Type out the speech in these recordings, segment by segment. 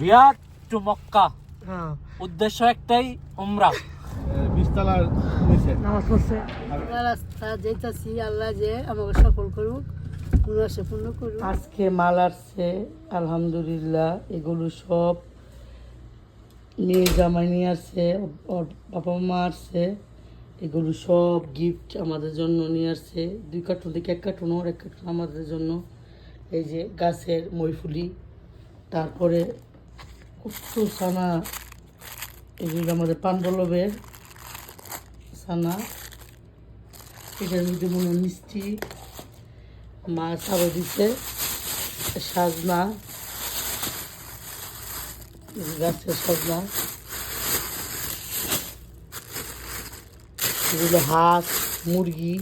Riyad two Mecca, হ্যাঁ উদ্দেশ্য একটাই, উমরা। 20 তলার নিচে নামাজ পড়ছে। রাস্তা যেতেছি, আল্লাহ যে আমাকে সফল করুক, মুনাসে পূর্ণ করুক। আজকে মাল আসছে আলহামদুলিল্লাহ। এগুলো সব মেয়ে জামাই নিয়ে আসছে, ওর বাবা মা আসছে। এগুলো সব গিফট আমাদের জন্য নিয়ে আসছে। 2 কার্টুন থেকে 1 কার্টুন ওর, 1 কার্টুন আমাদের জন্য। এই যে গাছের মইফুলি, তারপরে কত সানা, এগুলো আমাদের পানবল্লভের সানা। এটার মধ্যে মনে হয় মিষ্টি, মাছ আরও দিচ্ছে, সাজনা, গাছের সাজনা, এগুলো হাঁস, মুরগি,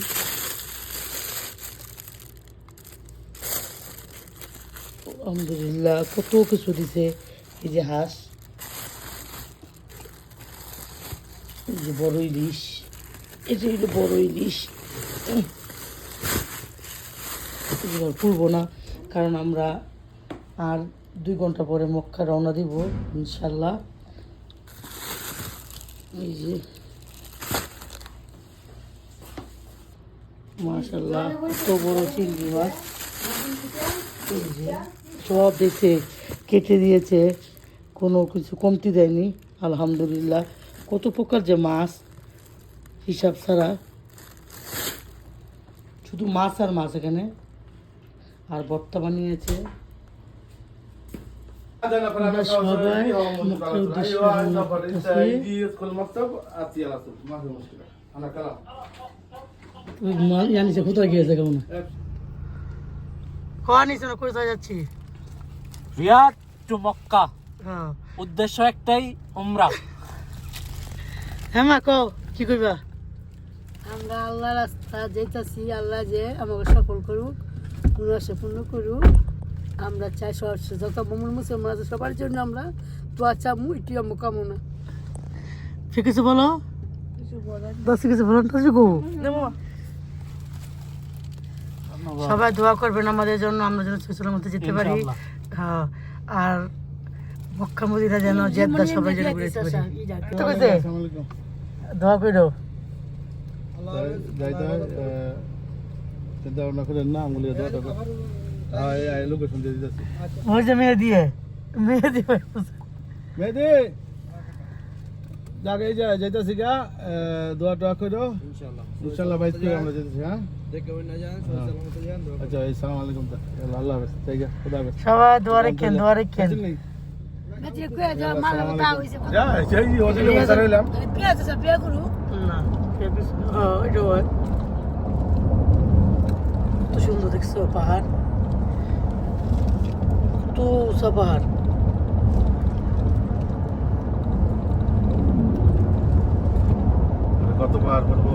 আলহামদুলিল্লাহ কত কিছু দিছে। এই যে হাঁস, এই যে বড় ইলিশ, এই যে হইলো বড় ইলিশ। এগুলো তুলবো না, কারণ আমরা আর 2 ঘন্টা পরে মক্কা রওনা দিব ইনশাল্লাহ। এই যে মাশাল্লাহ কত বড় চিংড়ি মাছ, এই যে সব দেখে কেটে দিয়েছে, কোনো কিছু কমতি দেয়নি আলহামদুলিল্লাহ। কত প্রকার যে মাছ হিসাব ছাড়া, শুধু মাছ আর মাছ এখানে। আর ভর্তা বানিয়েছে। আমরা সবাই মুখের উদ্দেশ্যে রান্না করতেছি। জানিস কোথায় গিয়েছে কেমন খাওয়া নিছে না, কোথায় যাচ্ছি? রিয়াদ টু মক্কা, হ্যাঁ উদ্দেশ্য একটাই, উমরা। হ্যাঁ মা কও কি কইবা? আমরা আল্লাহ রাস্তা যেতেছি, আল্লাহ যে আমাকে সফল করুক, মুনাসে পূর্ণ করুক। আমরা চাই যত মোমন মুসলমান আছে সবার জন্য আমরা দোয়া চামু, এটি আমার কামনা। ঠিক আছে বলো, কিছু বলার দশ কিছু বলো তো গো। সবাই দোয়া করবেন আমাদের জন্য, আমরা যেন সুস্থের মধ্যে যেতে পারি। ইনশাআল্লাহ। হ্যাঁ, আর মক্কা মদিনা যেন জেদ্দা সবাই যেন ঘুরে যেতে পারি। তো কইছে আসসালামু আলাইকুম। দোয়া কইরো। যাইতে হয় চিন্তা ভাবনা করেন না, আঙুলি দোয়া টাকা এই লোকেশন দিয়ে দিতেছি। ওই যে মেয়ে দিয়ে মেহেদি যাকে এই যে যাইতেছি গা, দোয়া টোয়া করো ইনশাল্লাহ বাইক করে আমরা যেতেছি। হ্যাঁ আচ্ছা, আসসালামু আলাইকুম, আল্লাহ হাফেজ, ঠিক আছে, খুদা হাফেজ। সবাই দোয়া রাখেন, দোয়া রাখেন। যা সেই হোটেলে বসে রইলাম। বিয়ে করু না এটা হয়। কত সুন্দর দেখছো পাহাড়, কত উঁচা পাহাড়। কত পার করবো,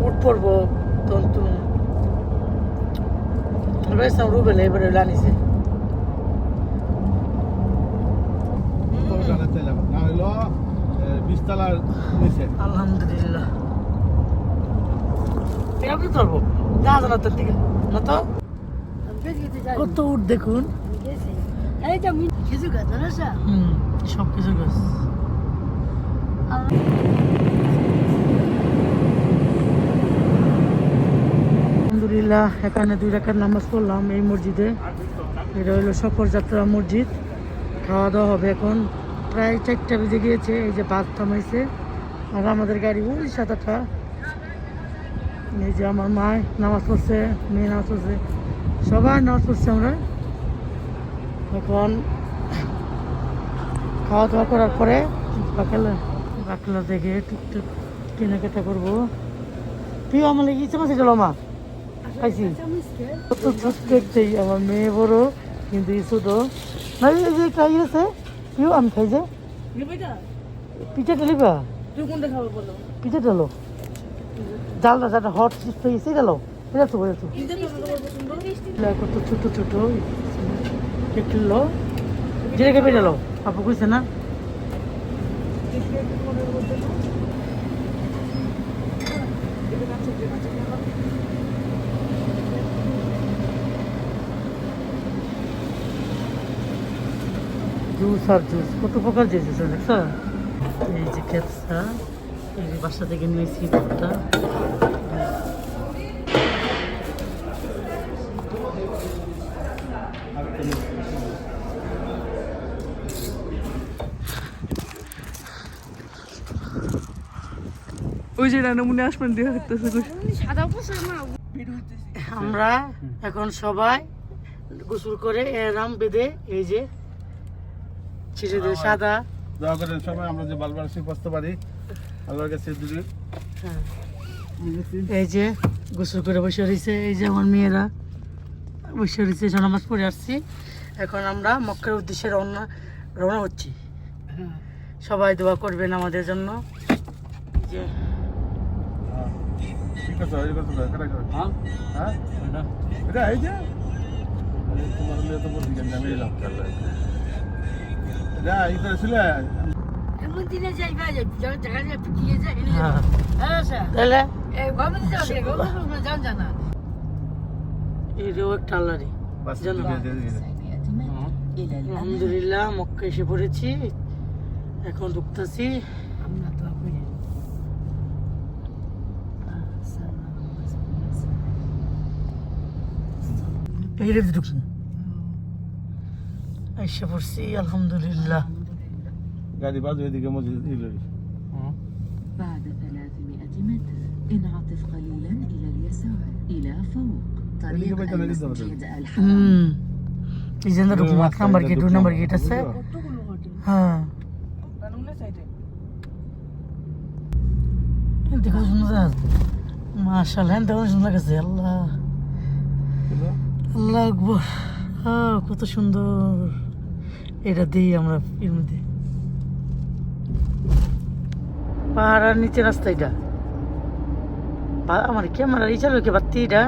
উঠ পড়বো তখন তুমি রুবেল এবারে লানিছে। না হইলো 20 তলার নিচে। আলহামদুলিল্লাহ আপনি চলবো যা জানা তোর দিকে না তো কত উঠ দেখুন। কিছু গাছ না সব কিছু গাছ। আলহামদুলিল্লাহ এখানে 2 রাকাত নামাজ পড়লাম এই মসজিদে। এটা হলো সফর যাত্রা মসজিদ। খাওয়া দাওয়া হবে এখন, প্রায় 4টা বেজে গিয়েছে। এই যে বাস থামাইছে, আর আমাদের গাড়ি ওই 7-8টা। এই যে আমার মা নামাজ পড়ছে, মেয়ে নামাজ পড়ছে, সবাই নামাজ পড়ছে। আমরা এখন খাওয়া দাওয়া করার পরে বাকলা থেকে টুকটুক কেনাকাটা করবো। তুই আমার লেগে ইচ্ছে মাসে চলো মা খাইছি কত ছোট্ট একটাই, আমার মেয়ে বড় কিন্তু ছোট না। এই যে খাই আছে কেউ, আমি খাই যে পিঠাটা লিবা, পিঠাটা লো জালটা যাটা হট চিপস হয়েছে এটা লো, এটা তো বলে তো কত ছোট ছোট একটু লো, যেটাকে পেটে লো আপু কইছে না। জুস আর জুস, কত প্রকার জুস আছে দেখছো? এই যে খেপসা, এই যে বাসা থেকে নিয়েছি ভুট্টা। ওই যে রানামুনি আসমান দিয়ে হাঁটতেছে। আমরা এখন সবাই গোসল করে এরাম বেঁধে এই যে ছিটে দিয়ে সাদা। দোয়া করেন সবাই আমরা যে বালবার সে বসতে পারি আল্লাহর কাছে দুটি। হ্যাঁ, এই যে গোসল করে বসে রয়েছে, এই যে আমার মেয়েরা বসে রয়েছে, নামাজ পড়ে আসছি। এখন আমরা মক্কার উদ্দেশ্যে রওনা হচ্ছি। সবাই দোয়া করবেন আমাদের জন্য। এই যে ঠিক আছে এই কথা কাটা করে। হ্যাঁ হ্যাঁ এটা এটা এই যে তোমার মেয়ে তো বলছি কেন আমি এলাম এটা এই করে ছিল এমন দিনে যাইবা যে জায়গা জায়গা পিটিয়ে যায় এনে হ্যাঁ, হ্যাঁ স্যার তাহলে এই গভর্নমেন্ট যাবে গভর্নমেন্ট জান জানা এরও একটা আল্লাহরই বাস জানো। আলহামদুলিল্লাহ মক্কা এসে পড়েছি, এখন ঢুকতেছি। আমরা তো করি এই রে ঢুকছি, এসে পড়ছি আলহামদুলিল্লাহ। গাড়ি বাজু এদিকে মসজিদ ইলরি بعد 300 متر انعطف قليلا إلى اليسار إلى فوق طريق المسجد الحرام এই যে ঢুকবো, 1 নাম্বার গেট 2 নাম্বার গেট আছে। হ্যাঁ দেখো সুন্দর, মাশাআল্লাহ দেখো সুন্দর লাগছে। আল্লাহ আল্লাহ আকবার, হ্যাঁ কত সুন্দর। এটা দিই আমরা এর মধ্যে পাহাড়ের নিচে রাস্তা। এটা আমার ক্যামেরার এই চালু কে বাত্তি, এটা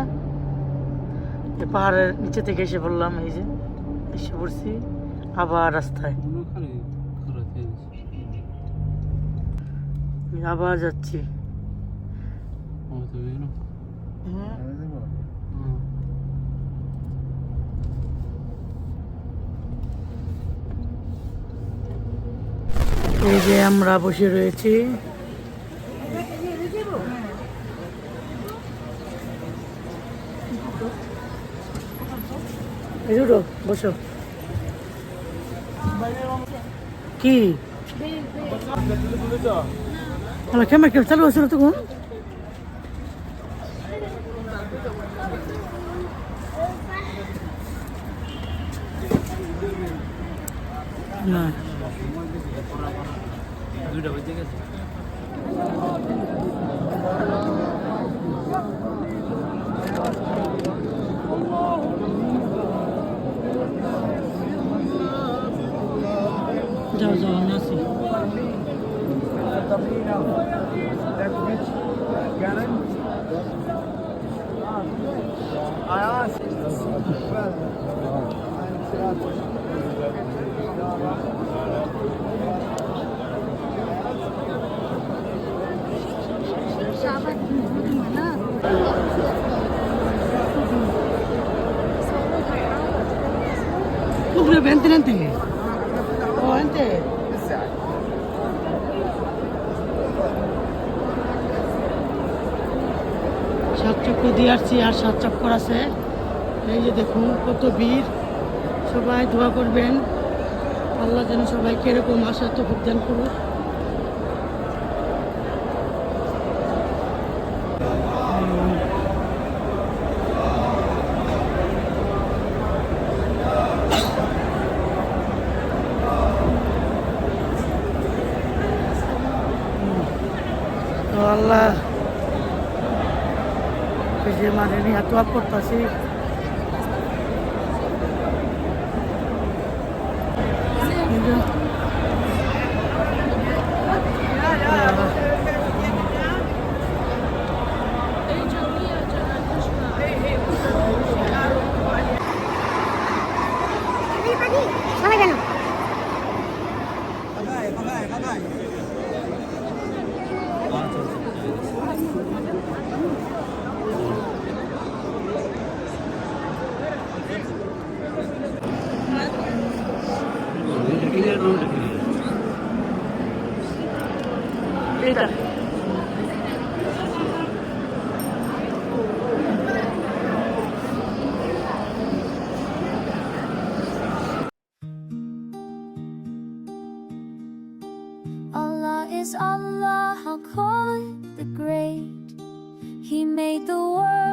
পাহাড়ের নিচে থেকে এসে পড়লাম। এই যে এসে পড়ছি আবার রাস্তায়, আবার যাচ্ছি। এই যে আমরা বসে রয়েছি, এই দুটো বসো। কি ক্যামেরা কেউ চালু আছে তখন? না দুইটা বেজে গেছে। যাও যাও আমি আছি। Vente, vente. Oh, vente. সাত চক্কর দিয়ে আসছি, আর 7 চক্কর আছে। এই যে দেখুন কত ভিড়। সবাই দোয়া করবেন আল্লাহ যেন সবাইকে এরকম আসার তৌফিক দান করুন। তো আল্লাহ যে মাঝে নিয়ে দোয়া করতেছি। এটা Allah is Allah, how call the great. He made the world.